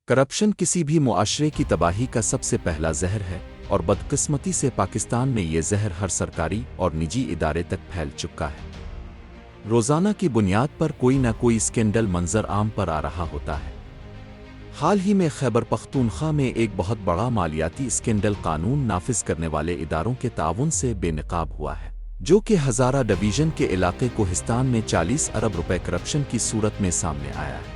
Corruption کسی بھی معاشرے کی تباہی کا سب سے پہلا زہر ہے، اور بدقسمتی سے پاکستان میں یہ زہر ہر سرکاری اور نجی ادارے تک پھیل چکا ہے۔ روزانہ کی بنیاد پر کوئی نہ کوئی اسکینڈل منظر عام پر آ رہا ہوتا ہے۔ حال ہی میں خیبر پختونخوا میں ایک بہت بڑا مالیاتی اسکینڈل قانون نافذ کرنے والے اداروں کے تعاون سے بے نقاب ہوا ہے، جو کہ ہزارہ ڈویژن کے علاقے کوہستان میں 40 ارب روپے کرپشن کی صورت میں سامنے آیا ہے۔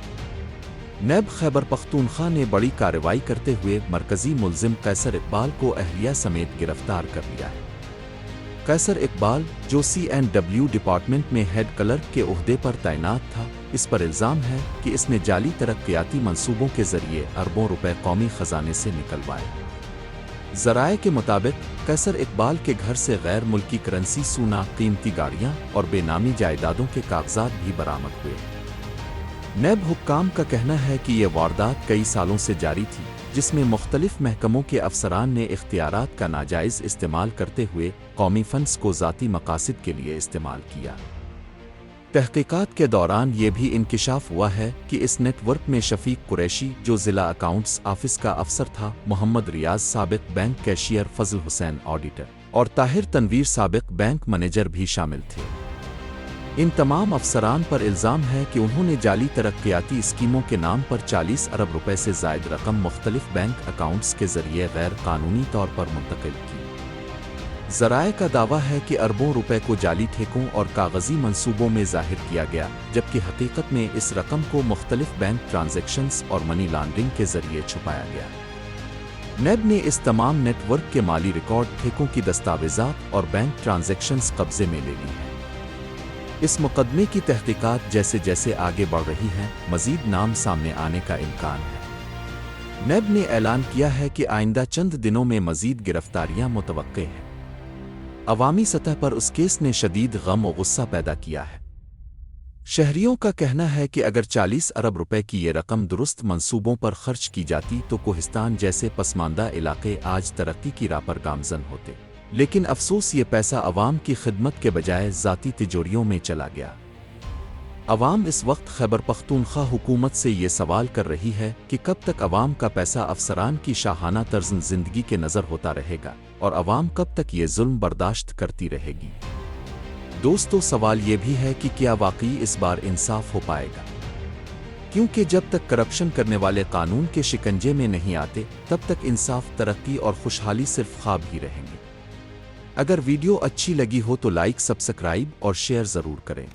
نیب خیبر پختونخوا نے بڑی کارروائی کرتے ہوئے مرکزی ملزم قیصر اقبال کو اہلیہ سمیت گرفتار کر لیا ہے۔ قیصر اقبال، جو CNW ڈپارٹمنٹ میں ہیڈ کلرک کے عہدے پر تعینات تھا، اس پر الزام ہے کہ اس نے جعلی ترقیاتی منصوبوں کے ذریعے اربوں روپے قومی خزانے سے نکلوائے۔ ذرائع کے مطابق قیصر اقبال کے گھر سے غیر ملکی کرنسی، سونا، قیمتی گاڑیاں اور بے نامی جائیدادوں کے کاغذات بھی برآمد ہوئے۔ نیب حکام کا کہنا ہے کہ یہ واردات کئی سالوں سے جاری تھی، جس میں مختلف محکموں کے افسران نے اختیارات کا ناجائز استعمال کرتے ہوئے قومی فنڈز کو ذاتی مقاصد کے لیے استعمال کیا۔ تحقیقات کے دوران یہ بھی انکشاف ہوا ہے کہ اس نیٹ ورک میں شفیق قریشی، جو ضلع اکاؤنٹس آفس کا افسر تھا، محمد ریاض، سابق بینک کیشیئر فضل حسین آڈیٹر، اور طاہر تنویر، سابق بینک منیجر بھی شامل تھے۔ ان تمام افسران پر الزام ہے کہ انہوں نے جعلی ترقیاتی اسکیموں کے نام پر 40 ارب روپے سے زائد رقم مختلف بینک اکاؤنٹس کے ذریعے غیر قانونی طور پر منتقل کی۔ ذرائع کا دعویٰ ہے کہ اربوں روپے کو جعلی ٹھیکوں اور کاغذی منصوبوں میں ظاہر کیا گیا، جبکہ حقیقت میں اس رقم کو مختلف بینک ٹرانزیکشنز اور منی لانڈرنگ کے ذریعے چھپایا گیا۔ نیب نے اس تمام نیٹ ورک کے مالی ریکارڈ، ٹھیکوں کی دستاویزات اور بینک ٹرانزیکشنز قبضے میں لے لی ہیں۔ اس مقدمے کی تحقیقات جیسے جیسے آگے بڑھ رہی ہیں، مزید نام سامنے آنے کا امکان ہے۔ نیب نے اعلان کیا ہے کہ آئندہ چند دنوں میں مزید گرفتاریاں متوقع ہیں۔ عوامی سطح پر اس کیس نے شدید غم و غصہ پیدا کیا ہے۔ شہریوں کا کہنا ہے کہ اگر 40 ارب روپے کی یہ رقم درست منصوبوں پر خرچ کی جاتی تو کوہستان جیسے پسماندہ علاقے آج ترقی کی راہ پر گامزن ہوتے، لیکن افسوس یہ پیسہ عوام کی خدمت کے بجائے ذاتی تجوریوں میں چلا گیا۔ عوام اس وقت خیبر پختونخوا حکومت سے یہ سوال کر رہی ہے کہ کب تک عوام کا پیسہ افسران کی شاہانہ طرز زندگی کے نظر ہوتا رہے گا، اور عوام کب تک یہ ظلم برداشت کرتی رہے گی۔ دوستو، سوال یہ بھی ہے کہ کیا واقعی اس بار انصاف ہو پائے گا؟ کیونکہ جب تک کرپشن کرنے والے قانون کے شکنجے میں نہیں آتے، تب تک انصاف، ترقی اور خوشحالی صرف خواب ہی رہیں گے۔ اگر ویڈیو اچھی لگی ہو تو لائک، سبسکرائب اور شیئر ضرور کریں۔